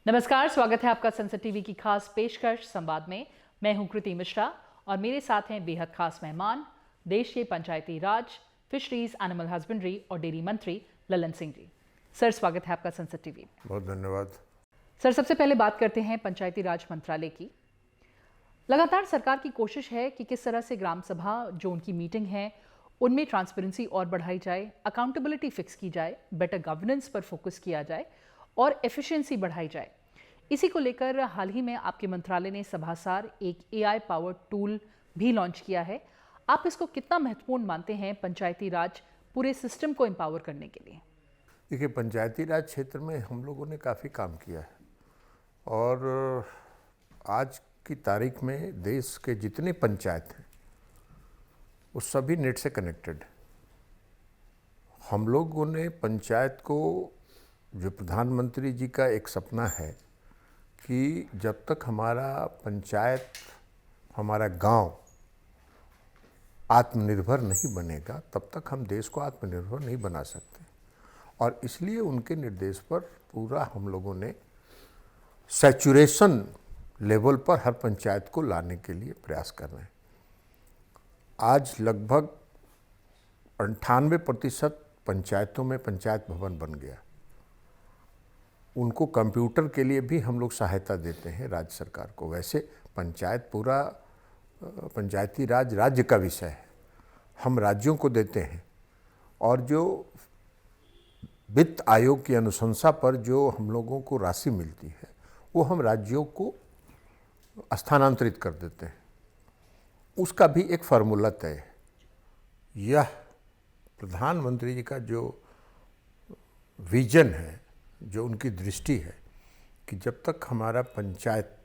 नमस्कार, स्वागत है आपका संसद टीवी की खास पेशकश संवाद में। मैं हूं कृति मिश्रा और मेरे साथ हैं बेहद खास मेहमान, देश के पंचायती राज, फिशरीज, एनिमल हस्बेंड्री और डेयरी मंत्री ललन सिंह जी। सर, स्वागत है आपका संसद टीवी में। बहुत धन्यवाद। सर, सबसे पहले बात करते हैं पंचायती राज मंत्रालय की। लगातार सरकार की कोशिश है कि किस तरह से ग्राम सभा जो उनकी मीटिंग है उनमें ट्रांसपेरेंसी और बढ़ाई जाए, अकाउंटेबिलिटी फिक्स की जाए, बेटर गवर्नेंस पर फोकस किया जाए और एफिशिएंसी बढ़ाई जाए। इसी को लेकर हाल ही में आपके मंत्रालय ने सभासार एक एआई पावर्ड टूल भी लॉन्च किया है। आप इसको कितना महत्वपूर्ण मानते हैं पंचायती राज पूरे सिस्टम को एम्पावर करने के लिए? देखिए, पंचायती राज क्षेत्र में हम लोगों ने काफ़ी काम किया है और आज की तारीख में देश के जितने पंचायत हैं वो सभी नेट से कनेक्टेड। हम लोगों ने पंचायत को, जो प्रधानमंत्री जी का एक सपना है कि जब तक हमारा पंचायत, हमारा गांव आत्मनिर्भर नहीं बनेगा तब तक हम देश को आत्मनिर्भर नहीं बना सकते। और इसलिए उनके निर्देश पर पूरा हम लोगों ने सैचुरेशन लेवल पर हर पंचायत को लाने के लिए प्रयास कर रहे हैं। आज लगभग 98% पंचायतों में पंचायत भवन बन गया। उनको कंप्यूटर के लिए भी हम लोग सहायता देते हैं राज्य सरकार को। वैसे पंचायत पूरा पंचायती राज राज्य का विषय है, हम राज्यों को देते हैं और जो वित्त आयोग की अनुशंसा पर जो हम लोगों को राशि मिलती है वो हम राज्यों को स्थानांतरित कर देते हैं। उसका भी एक फार्मूला तय है। यह प्रधानमंत्री जी का जो विजन है, जो उनकी दृष्टि है कि जब तक हमारा पंचायत,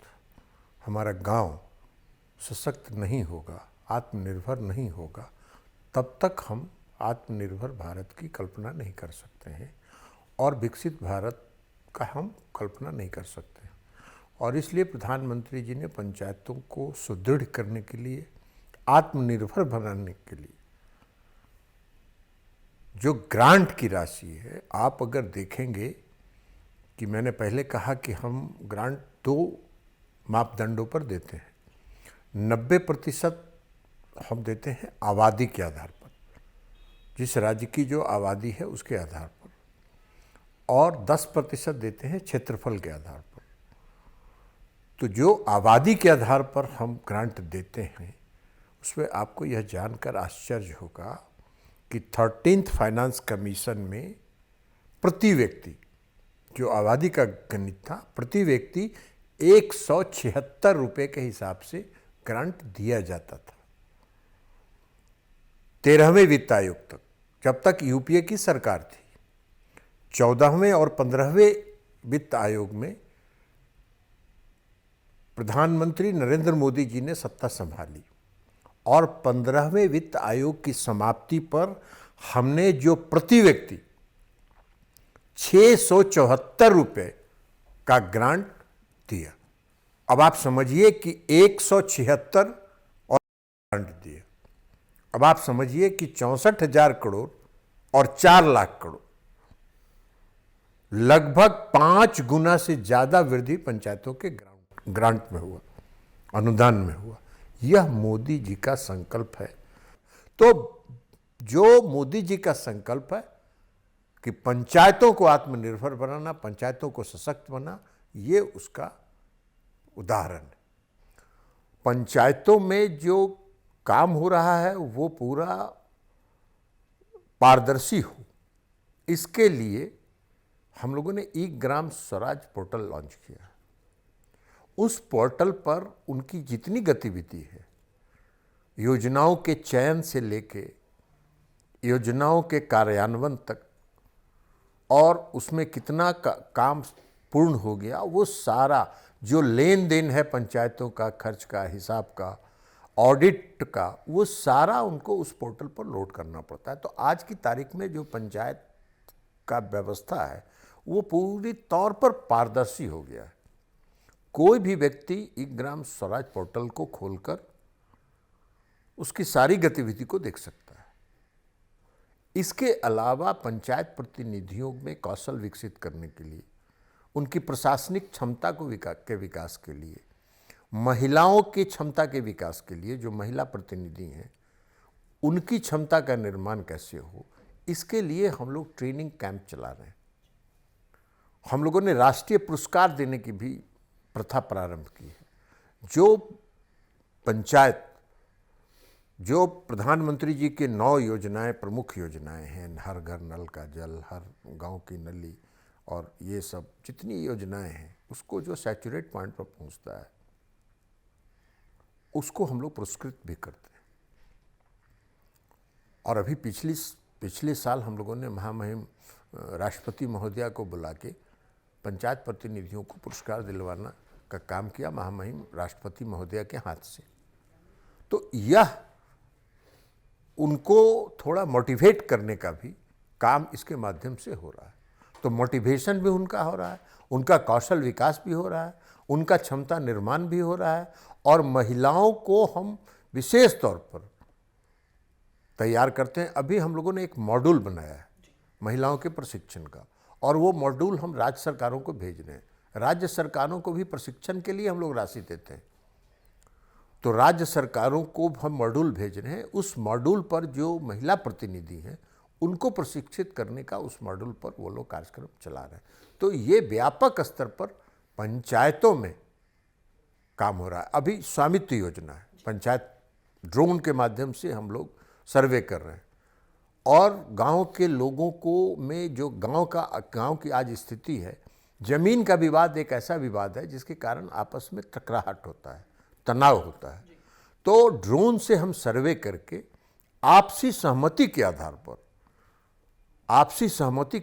हमारा गांव सशक्त नहीं होगा, आत्मनिर्भर नहीं होगा, तब तक हम आत्मनिर्भर भारत की कल्पना नहीं कर सकते हैं और विकसित भारत का हम कल्पना नहीं कर सकते हैं। और इसलिए प्रधानमंत्री जी ने पंचायतों को सुदृढ़ करने के लिए, आत्मनिर्भर बनाने के लिए जो ग्रांट की राशि है, आप अगर देखेंगे कि मैंने पहले कहा कि हम ग्रांट 2 मापदंडों पर देते हैं। 90% हम देते हैं आबादी के आधार पर, जिस राज्य की जो आबादी है उसके आधार पर, और 10% देते हैं क्षेत्रफल के आधार पर। तो जो आबादी के आधार पर हम ग्रांट देते हैं उसमें आपको यह जानकर आश्चर्य होगा कि 13th फाइनेंस कमीशन में प्रति व्यक्ति, जो आबादी का गणित था, प्रति व्यक्ति 176 रुपये के हिसाब से ग्रांट दिया जाता था 13वें वित्त आयोग तक, जब तक यूपीए की सरकार थी। 14वें और 15वें वित्त आयोग में प्रधानमंत्री नरेंद्र मोदी जी ने सत्ता संभाली और 15वें वित्त आयोग की समाप्ति पर हमने जो प्रति व्यक्ति 674 रुपये का ग्रांट दिया। अब आप समझिए कि 176 और ग्रांट दिया। अब आप समझिए कि 64,000 करोड़ और 4 लाख करोड़, लगभग 5 गुना से ज्यादा वृद्धि पंचायतों के ग्रांट में हुआ, अनुदान में हुआ। यह मोदी जी का संकल्प है। तो जो मोदी जी का संकल्प है कि पंचायतों को आत्मनिर्भर बनाना, पंचायतों को सशक्त बनाना, ये उसका उदाहरण है। पंचायतों में जो काम हो रहा है वो पूरा पारदर्शी हो, इसके लिए हम लोगों ने ई ग्राम स्वराज पोर्टल लॉन्च किया। उस पोर्टल पर उनकी जितनी गतिविधि है, योजनाओं के चयन से लेके योजनाओं के कार्यान्वयन तक, और उसमें कितना काम पूर्ण हो गया, वो सारा जो लेन देन है पंचायतों का, खर्च का, हिसाब का, ऑडिट का, वो सारा उनको उस पोर्टल पर लोड करना पड़ता है। तो आज की तारीख में जो पंचायत का व्यवस्था है वो पूरी तौर पर पारदर्शी हो गया है। कोई भी व्यक्ति ई ग्राम स्वराज पोर्टल को खोलकर उसकी सारी गतिविधि को देख सकता है। इसके अलावा पंचायत प्रतिनिधियों में कौशल विकसित करने के लिए उनकी प्रशासनिक क्षमता को विकास के लिए, महिलाओं की क्षमता के विकास के लिए, जो महिला प्रतिनिधि हैं उनकी क्षमता का निर्माण कैसे हो, इसके लिए हम लोग ट्रेनिंग कैंप चला रहे हैं। हम लोगों ने राष्ट्रीय पुरस्कार देने की भी प्रथा प्रारंभ की है। जो पंचायत, जो प्रधानमंत्री जी के 9 योजनाएं, प्रमुख योजनाएं हैं, हर घर नल का जल, हर गांव की नली और ये सब जितनी योजनाएं हैं, उसको जो सैचुरेट पॉइंट पर पहुंचता है उसको हम लोग पुरस्कृत भी करते हैं। और अभी पिछले साल हम लोगों ने महामहिम राष्ट्रपति महोदया को बुला के पंचायत प्रतिनिधियों को पुरस्कार दिलवाना का काम किया महामहिम राष्ट्रपति महोदया के हाथ से। तो यह उनको थोड़ा मोटिवेट करने का भी काम इसके माध्यम से हो रहा है। तो मोटिवेशन भी उनका हो रहा है, उनका कौशल विकास भी हो रहा है, उनका क्षमता निर्माण भी हो रहा है, और महिलाओं को हम विशेष तौर पर तैयार करते हैं। अभी हम लोगों ने एक मॉड्यूल बनाया है महिलाओं के प्रशिक्षण का, और वो मॉड्यूल हम राज्य सरकारों को भेज रहे हैं। राज्य सरकारों को भी प्रशिक्षण के लिए हम लोग राशि देते हैं, तो राज्य सरकारों को हम मॉड्यूल भेज रहे हैं। उस मॉड्यूल पर जो महिला प्रतिनिधि हैं उनको प्रशिक्षित करने का उस मॉड्यूल पर वो लोग कार्यक्रम चला रहे हैं। तो ये व्यापक स्तर पर पंचायतों में काम हो रहा है। अभी स्वामित्व योजना है, पंचायत ड्रोन के माध्यम से हम लोग सर्वे कर रहे हैं, और गांव के लोगों को में जो गांव की आज स्थिति है, जमीन का विवाद एक ऐसा विवाद है जिसके कारण आपस में टकराहट होता है, तनाव होता है। तो ड्रोन से हम सर्वे करके आपसी सहमति के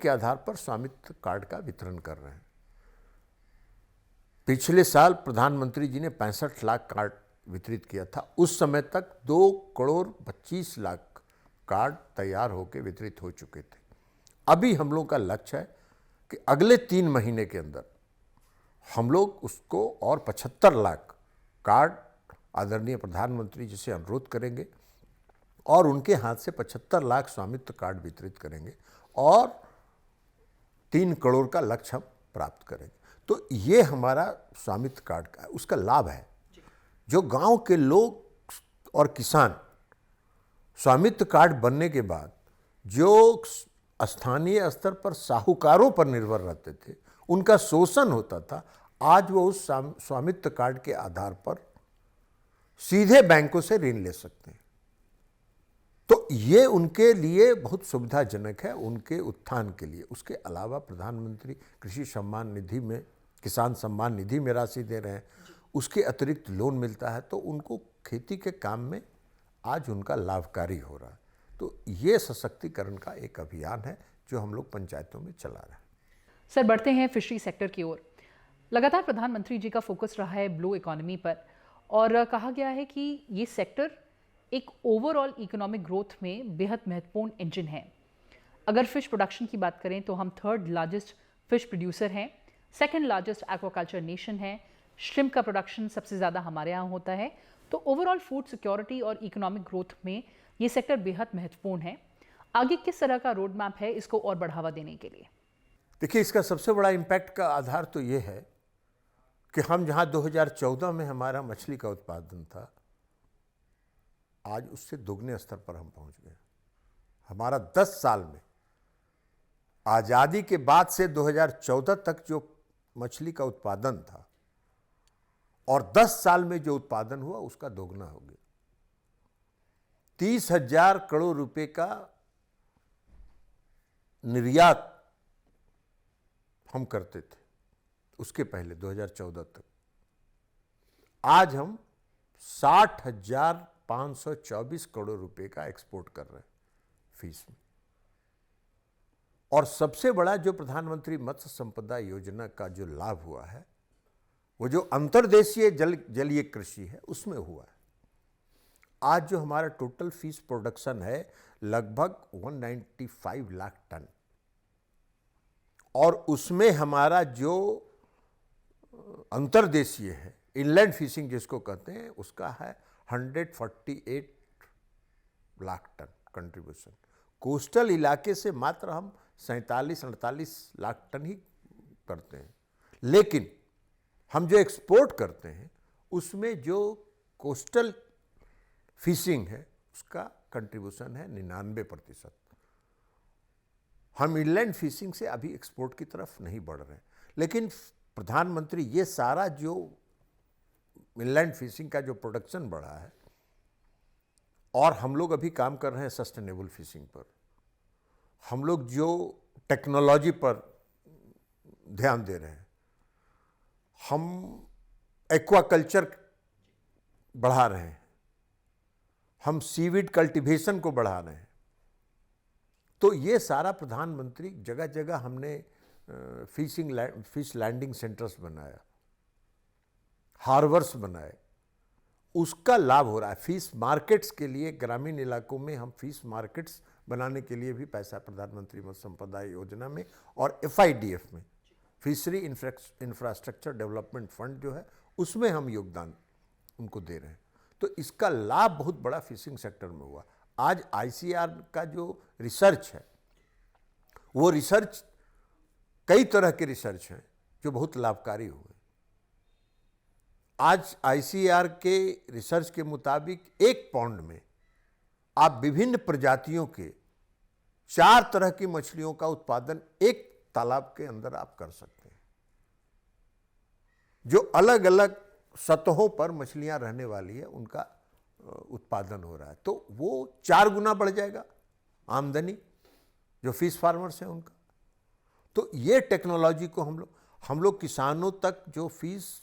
आधार पर स्वामित्व कार्ड का वितरण कर रहे हैं। पिछले साल प्रधानमंत्री जी ने 65 लाख कार्ड वितरित किया था। उस समय तक 2,25,00,000 कार्ड तैयार होकर वितरित हो चुके थे। अभी हम लोगों का लक्ष्य है कि अगले 3 महीने के अंदर हम लोग उसको और 75 लाख कार्ड आदरणीय प्रधानमंत्री जी से अनुरोध करेंगे और उनके हाथ से 75 लाख स्वामित्व कार्ड वितरित करेंगे और 3 करोड़ का लक्ष्य हम प्राप्त करेंगे। तो ये हमारा स्वामित्व कार्ड का उसका लाभ है। जो गांव के लोग और किसान स्वामित्व कार्ड बनने के बाद जो स्थानीय स्तर पर साहूकारों पर निर्भर रहते थे, उनका शोषण होता था, आज वो उस स्वामित्व कार्ड के आधार पर सीधे बैंकों से ऋण ले सकते हैं। तो ये उनके लिए बहुत सुविधाजनक है, उनके उत्थान के लिए। उसके अलावा प्रधानमंत्री कृषि सम्मान निधि में, किसान सम्मान निधि में राशि दे रहे हैं, उसके अतिरिक्त लोन मिलता है, तो उनको खेती के काम में आज उनका लाभकारी हो रहा है। तो ये सशक्तिकरण का एक अभियान है जो हम लोग पंचायतों में चला रहे हैं। सर, बढ़ते हैं फिशरी सेक्टर की ओर। लगातार प्रधानमंत्री जी का फोकस रहा है ब्लू इकोनॉमी पर, और कहा गया है कि ये सेक्टर एक ओवरऑल इकोनॉमिक ग्रोथ में बेहद महत्वपूर्ण इंजन है। अगर फिश प्रोडक्शन की बात करें तो हम 3rd लार्जेस्ट फिश प्रोड्यूसर हैं, 2nd लार्जेस्ट एक्वाकल्चर नेशन है, श्रिम्प का प्रोडक्शन सबसे ज़्यादा हमारे यहाँ होता है। तो ओवरऑल फूड सिक्योरिटी और इकोनॉमिक ग्रोथ में ये सेक्टर बेहद महत्वपूर्ण है। आगे किस तरह का रोड मैप है इसको और बढ़ावा देने के लिए? देखिए, इसका सबसे बड़ा इम्पैक्ट का आधार तो ये है कि हम जहाँ 2014 में हमारा मछली का उत्पादन था, आज उससे दोगुने स्तर पर हम पहुँच गए। हमारा 10 साल में, आज़ादी के बाद से 2014 तक जो मछली का उत्पादन था और 10 साल में जो उत्पादन हुआ उसका दोगुना हो गया। 30,000 करोड़ रुपए का निर्यात हम करते थे उसके पहले 2014 तक। आज हम 60,524 करोड़ रुपए का एक्सपोर्ट कर रहे हैं फीस में। और सबसे बड़ा जो प्रधानमंत्री मत्स्य संपदा योजना का जो लाभ हुआ है, वो जो अंतर्देशीय जलीय कृषि है उसमें हुआ है। आज जो हमारा टोटल फिश प्रोडक्शन है लगभग 195 लाख टन, और उसमें हमारा जो अंतर्देशीय है, इनलैंड फिशिंग जिसको कहते हैं, उसका है 148 लाख टन कंट्रीब्यूशन। कोस्टल इलाके से मात्र हम 47-48 लाख टन ही करते हैं। लेकिन हम जो एक्सपोर्ट करते हैं उसमें जो कोस्टल फिशिंग है उसका कंट्रीब्यूशन है 99%। हम इनलैंड फिशिंग से अभी एक्सपोर्ट की तरफ नहीं बढ़ रहे हैं, लेकिन प्रधानमंत्री ये सारा जो इनलैंड फिशिंग का जो प्रोडक्शन बढ़ा है, और हम लोग अभी काम कर रहे हैं सस्टेनेबल फिशिंग पर, हम लोग जो टेक्नोलॉजी पर ध्यान दे रहे हैं, हम एक्वाकल्चर बढ़ा रहे हैं, हम सीवीड कल्टीवेशन को बढ़ा रहे हैं। तो ये सारा प्रधानमंत्री जगह जगह हमने फिश लैंडिंग सेंटर्स बनाया, हार्बर्स बनाए, उसका लाभ हो रहा है। फिश मार्केट्स के लिए ग्रामीण इलाकों में हम फिश मार्केट्स बनाने के लिए भी पैसा प्रधानमंत्री मत्स्य संपदा योजना में और FIDF में, फिशरी इंफ्रास्ट्रक्चर डेवलपमेंट फंड जो है, उसमें हम योगदान उनको दे रहे हैं। तो इसका लाभ बहुत बड़ा फिशिंग सेक्टर में हुआ। आज ICAR का जो रिसर्च है, वो रिसर्च कई तरह के रिसर्च हैं जो बहुत लाभकारी हुए। आज ICAR के रिसर्च के मुताबिक एक पौंड में आप विभिन्न प्रजातियों के 4 तरह की मछलियों का उत्पादन एक तालाब के अंदर आप कर सकते हैं, जो अलग अलग सतहों पर मछलियां रहने वाली है, उनका उत्पादन हो रहा है। तो वो 4 गुना बढ़ जाएगा आमदनी जो फिश फार्मर्स हैं उनका। तो ये टेक्नोलॉजी को हम लोग किसानों तक, जो फिश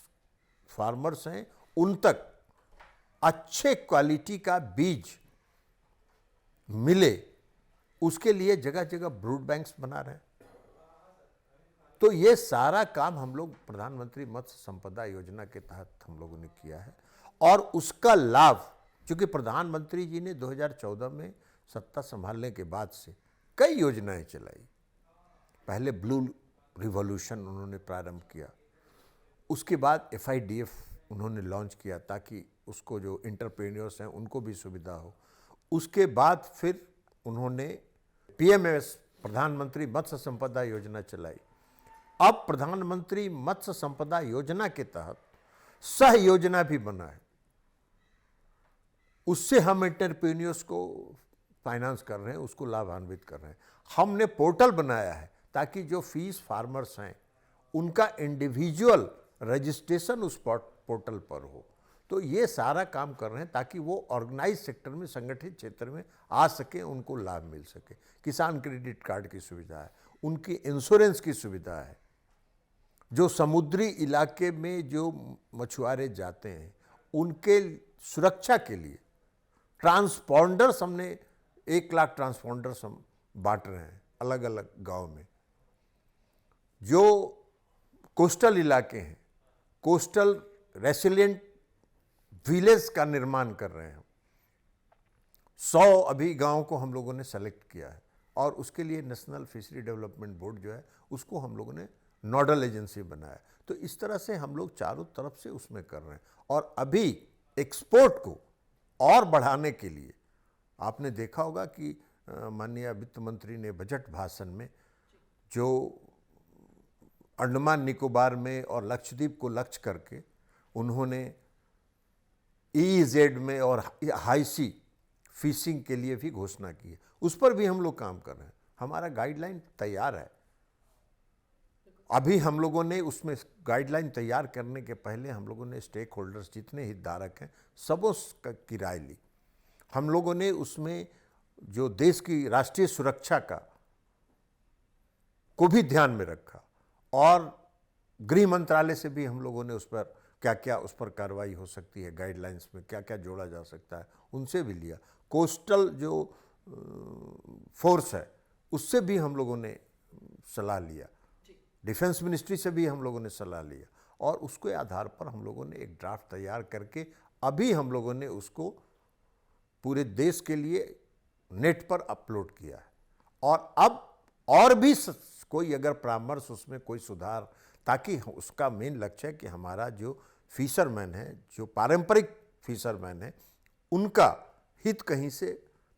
फार्मर्स हैं उन तक अच्छे क्वालिटी का बीज मिले, उसके लिए जगह जगह ब्रूड बैंक्स बना रहे हैं। तो ये सारा काम हम लोग प्रधानमंत्री मत्स्य संपदा योजना के तहत हम लोगों ने किया है, और उसका लाभ, क्योंकि प्रधानमंत्री जी ने 2014 में सत्ता संभालने के बाद से कई योजनाएं चलाई। पहले ब्लू रिवॉल्यूशन उन्होंने प्रारंभ किया, उसके बाद FIDF उन्होंने लॉन्च किया ताकि उसको जो एंटरप्रेन्योर्स हैं उनको भी सुविधा हो। उसके बाद फिर उन्होंने PMS प्रधानमंत्री मत्स्य संपदा योजना चलाई। अब प्रधानमंत्री मत्स्य संपदा योजना के तहत सह योजना भी बना है, उससे हम एंटरप्रेन्योर्स को फाइनेंस कर रहे हैं, उसको लाभान्वित कर रहे हैं। हमने पोर्टल बनाया है ताकि जो फिश फार्मर्स हैं उनका इंडिविजुअल रजिस्ट्रेशन उस पोर्टल पर हो। तो ये सारा काम कर रहे हैं ताकि वो ऑर्गेनाइज सेक्टर में, संगठित क्षेत्र में आ सके, उनको लाभ मिल सके। किसान क्रेडिट कार्ड की सुविधा है, उनकी इंश्योरेंस की सुविधा है। जो समुद्री इलाके में जो मछुआरे जाते हैं उनके सुरक्षा के लिए ट्रांसपॉन्डर्स, हमने 1 लाख ट्रांसपॉन्डर्स हम बांट रहे हैं अलग अलग गांव में। जो कोस्टल इलाके हैं, कोस्टल रेसिलिएंट विलेज का निर्माण कर रहे हैं। 100 अभी गांव को हम लोगों ने सेलेक्ट किया है, और उसके लिए नेशनल फिशरी डेवलपमेंट बोर्ड जो है उसको हम लोगों ने नोडल एजेंसी बनाया। तो इस तरह से हम लोग चारों तरफ से उसमें कर रहे हैं। और अभी एक्सपोर्ट को और बढ़ाने के लिए आपने देखा होगा कि माननीय वित्त मंत्री ने बजट भाषण में जो अंडमान निकोबार में और लक्षद्वीप को लक्ष्य करके उन्होंने EEZ में और हाई सी फिशिंग के लिए भी घोषणा की है, उस पर भी हम लोग काम कर रहे हैं। हमारा गाइडलाइन तैयार है। अभी हम लोगों ने उसमें गाइडलाइन तैयार करने के पहले हम लोगों ने स्टेक होल्डर्स, जितने हितधारक हैं, सबों की राय ली। हम लोगों ने उसमें जो देश की राष्ट्रीय सुरक्षा को भी ध्यान में रखा, और गृह मंत्रालय से भी हम लोगों ने उस पर क्या क्या उस पर कार्रवाई हो सकती है, गाइडलाइंस में क्या क्या जोड़ा जा सकता है, उनसे भी लिया। कोस्टल जो फोर्स है उससे भी हम लोगों ने सलाह लिया, डिफेंस मिनिस्ट्री से भी हम लोगों ने सलाह लिया, और उसके आधार पर हम लोगों ने एक ड्राफ्ट तैयार करके अभी हम लोगों ने उसको पूरे देश के लिए नेट पर अपलोड किया है। और अब और भी कोई अगर परामर्श, उसमें कोई सुधार, ताकि उसका मेन लक्ष्य है कि हमारा जो फिशरमैन है, जो पारंपरिक फिशरमैन है, उनका हित कहीं से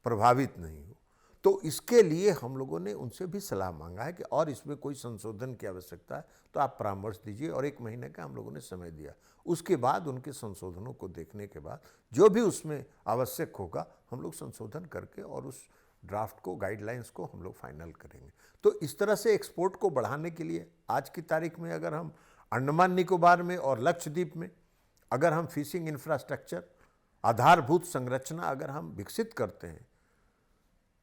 प्रभावित नहीं हो। तो इसके लिए हम लोगों ने उनसे भी सलाह मांगा है कि और इसमें कोई संशोधन की आवश्यकता है तो आप परामर्श दीजिए, और 1 महीने का हम लोगों ने समय दिया। उसके बाद उनके संशोधनों को देखने के बाद जो भी उसमें आवश्यक होगा हम लोग संशोधन करके और उस ड्राफ्ट को, गाइडलाइंस को हम लोग फाइनल करेंगे। तो इस तरह से एक्सपोर्ट को बढ़ाने के लिए आज की तारीख में अगर हम अंडमान निकोबार में और लक्षद्वीप में अगर हम फिशिंग इंफ्रास्ट्रक्चर, आधारभूत संरचना अगर हम विकसित करते हैं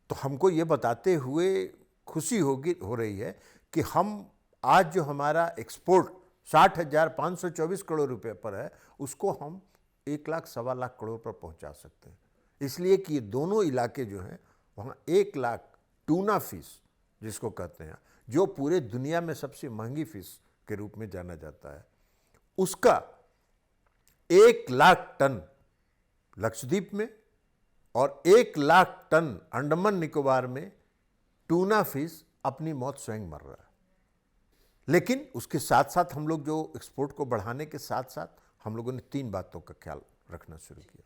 तो हमको ये बताते हुए खुशी हो रही है कि हम आज जो हमारा एक्सपोर्ट 60,524 करोड़ रुपए पर है उसको हम 1 लाख सवा लाख करोड़ पर पहुंचा सकते हैं। इसलिए कि ये दोनों इलाके जो हैं वहाँ 1 लाख टूना फिश जिसको कहते हैं, जो पूरे दुनिया में सबसे महंगी फिश के रूप में जाना जाता है, उसका 1 लाख टन लक्षद्वीप में और 1 लाख टन अंडमान निकोबार में टूना फिश अपनी मौत स्वयं मर रहा है। लेकिन उसके साथ साथ हम लोग जो एक्सपोर्ट को बढ़ाने के साथ साथ हम लोगों ने 3 बातों का ख्याल रखना शुरू किया।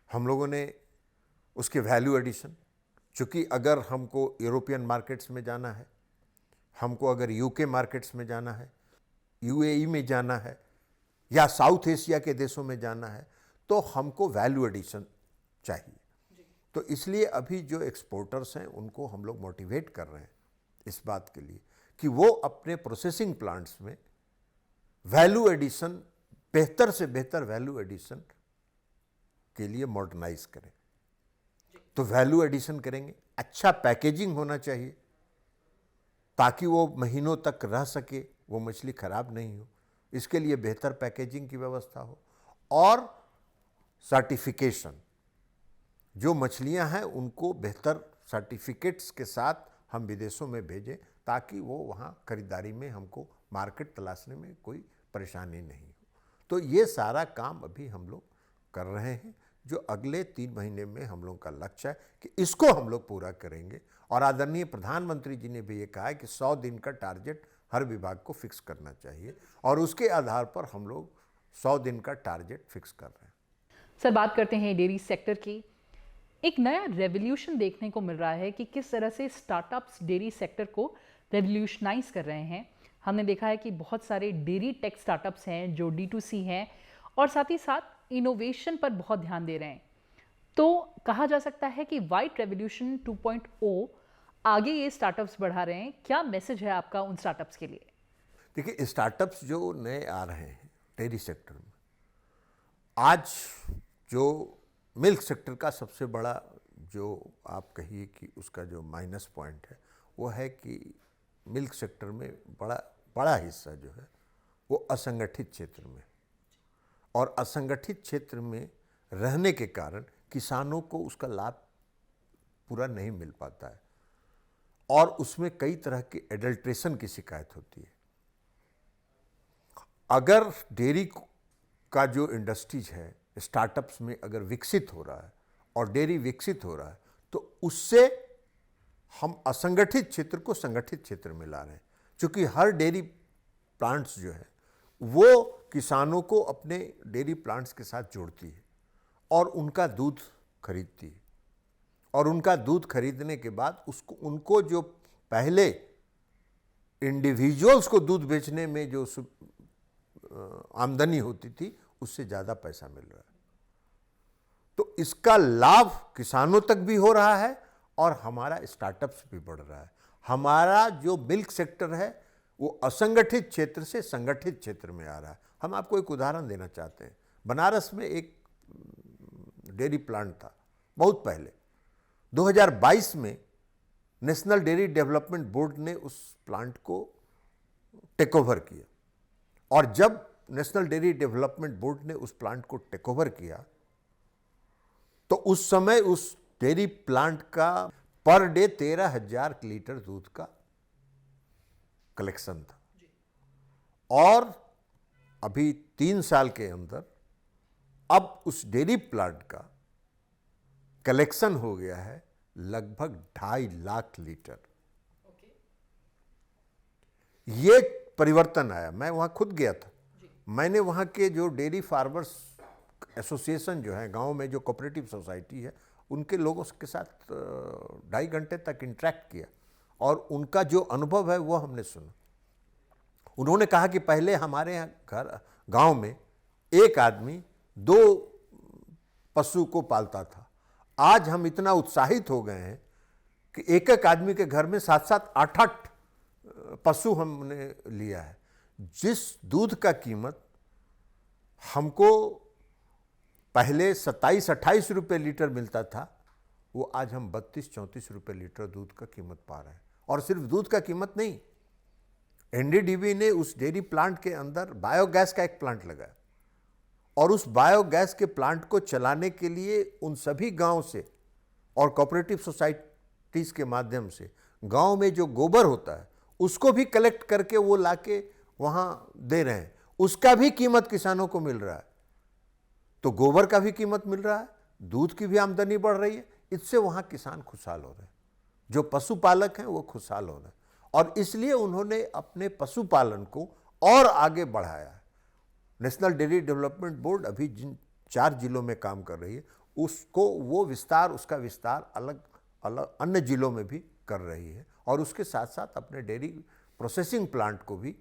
हम लोगों ने उसके वैल्यू एडिशन, चूँकि अगर हमको यूरोपियन मार्केट्स में जाना है, हमको अगर यूके मार्केट्स में जाना है, यूएई में जाना है या साउथ एशिया के देशों में जाना है तो हमको वैल्यू एडिशन चाहिए। तो इसलिए अभी जो एक्सपोर्टर्स हैं उनको हम लोग मोटिवेट कर रहे हैं इस बात के लिए कि वो अपने प्रोसेसिंग प्लांट्स में वैल्यू एडिशन, बेहतर से बेहतर वैल्यू एडिशन के लिए मॉडर्नाइज करें। तो वैल्यू एडिशन करेंगे, अच्छा पैकेजिंग होना चाहिए ताकि वो महीनों तक रह सके, वो मछली खराब नहीं हो, इसके लिए बेहतर पैकेजिंग की व्यवस्था हो। और सर्टिफिकेशन, जो मछलियां हैं उनको बेहतर सर्टिफिकेट्स के साथ हम विदेशों में भेजें ताकि वो वहाँ खरीदारी में हमको मार्केट तलाशने में कोई परेशानी नहीं हो। तो ये सारा काम अभी हम लोग कर रहे हैं, जो अगले 3 महीने में हम लोग का लक्ष्य है कि इसको हम लोग पूरा करेंगे। और आदरणीय प्रधानमंत्री जी ने भी ये कहा है कि 100 दिन का टारगेट हर विभाग को फिक्स करना चाहिए और उसके आधार पर हम लोग 100 दिन का टारगेट फिक्स कर रहे हैं। सर, बात करते हैं डेयरी सेक्टर की। एक नया रेवोल्यूशन देखने को मिल रहा है कि किस तरह से स्टार्टअप्स डेयरी सेक्टर को रेवोल्यूशनाइज कर रहे हैं। हमने देखा है कि बहुत सारे डेयरी टेक स्टार्टअप्स हैं जो D2C हैं और साथ ही साथ इनोवेशन पर बहुत ध्यान दे रहे हैं। तो कहा जा सकता है कि वाइट रेवोल्यूशन 2.0 आगे ये स्टार्टअप्स बढ़ा रहे हैं। क्या मैसेज है आपका उन स्टार्टअप्स के लिए? देखिए, स्टार्टअप्स जो नए आ रहे हैं डेयरी सेक्टर में, आज जो मिल्क सेक्टर का सबसे बड़ा जो आप कहिए कि उसका जो माइनस पॉइंट है वो है कि मिल्क सेक्टर में बड़ा हिस्सा जो है वो असंगठित क्षेत्र में, और असंगठित क्षेत्र में रहने के कारण किसानों को उसका लाभ पूरा नहीं मिल पाता है और उसमें कई तरह की एडल्ट्रेशन की शिकायत होती है। अगर डेयरी का जो इंडस्ट्रीज है स्टार्टअप्स में अगर विकसित हो रहा है और डेयरी विकसित हो रहा है तो उससे हम असंगठित क्षेत्र को संगठित क्षेत्र में ला रहे हैं, क्योंकि हर डेयरी प्लांट्स जो है वो किसानों को अपने डेयरी प्लांट्स के साथ जोड़ती है और उनका दूध खरीदती है, और उनका दूध खरीदने के बाद उनको जो पहले इंडिविजुअल्स को दूध बेचने में जो आमदनी होती थी उससे ज़्यादा पैसा मिल रहा है। तो इसका लाभ किसानों तक भी हो रहा है और हमारा स्टार्टअप्स भी बढ़ रहा है। हमारा जो मिल्क सेक्टर है वो असंगठित क्षेत्र से संगठित क्षेत्र में आ रहा है। हम आपको एक उदाहरण देना चाहते हैं। बनारस में एक डेयरी प्लांट था बहुत पहले। 2022 में नेशनल डेयरी डेवलपमेंट बोर्ड ने उस प्लांट को टेक ओवर किया, और जब नेशनल डेयरी डेवलपमेंट बोर्ड ने उस प्लांट को टेक ओवर किया तो उस समय उस डेयरी प्लांट का पर डे 13,000 लीटर दूध का कलेक्शन था, और अभी 3 साल के अंदर अब उस डेयरी प्लांट का कलेक्शन हो गया है लगभग 2.5 लाख लीटर। ये परिवर्तन आया। मैं वहां खुद गया था। मैंने वहाँ के जो डेयरी फार्मर्स एसोसिएशन जो है गांव में, जो कोऑपरेटिव सोसाइटी है, उनके लोगों के साथ 2.5 घंटे तक इंटरेक्ट किया और उनका जो अनुभव है वो हमने सुना। उन्होंने कहा कि पहले हमारे यहाँ गांव में एक आदमी 2 पशु को पालता था, आज हम इतना उत्साहित हो गए हैं कि एक एक आदमी के घर में 7-7, 8-8 पशु हमने लिया है। जिस दूध का कीमत हमको पहले 27-28 रुपये लीटर मिलता था, वो आज हम 32-34 रुपये लीटर दूध का कीमत पा रहे हैं। और सिर्फ दूध का कीमत नहीं, एनडीडीबी ने उस डेयरी प्लांट के अंदर बायोगैस का एक प्लांट लगाया और उस बायोगैस के प्लांट को चलाने के लिए उन सभी गांव से और कोऑपरेटिव सोसाइटीज के माध्यम से गांव में जो गोबर होता है उसको भी कलेक्ट करके वो लाके वहाँ दे रहे हैं। उसका भी कीमत किसानों को मिल रहा है। तो गोबर का भी कीमत मिल रहा है, दूध की भी आमदनी बढ़ रही है। इससे वहाँ किसान खुशहाल हो रहे हैं, जो पशुपालक हैं वो खुशहाल हो रहे हैं। और इसलिए उन्होंने अपने पशुपालन को और आगे बढ़ाया है। नेशनल डेयरी डेवलपमेंट बोर्ड अभी जिन 4 जिलों में काम कर रही है, उसका विस्तार अलग अलग अन्य जिलों में भी कर रही है। और उसके साथ साथ अपने डेयरी प्रोसेसिंग प्लांट को भी,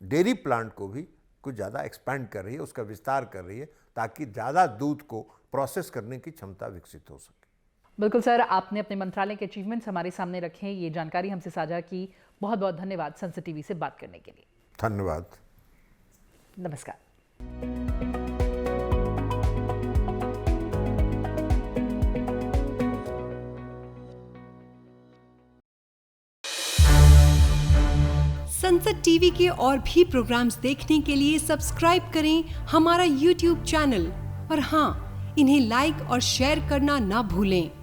डेयरी प्लांट को भी कुछ ज़्यादा एक्सपैंड कर रही है, उसका विस्तार कर रही है, ताकि ज़्यादा दूध को प्रोसेस करने की क्षमता विकसित हो सके। बिल्कुल सर, आपने अपने मंत्रालय के अचीवमेंट्स हमारे सामने रखे, ये जानकारी हमसे साझा की। बहुत बहुत धन्यवाद संसद टीवी से बात करने के लिए। धन्यवाद। नमस्कार। संसद टीवी के और भी प्रोग्राम्स देखने के लिए सब्सक्राइब करें हमारा YouTube चैनल और हाँ, इन्हें लाइक और शेयर करना ना भूलें।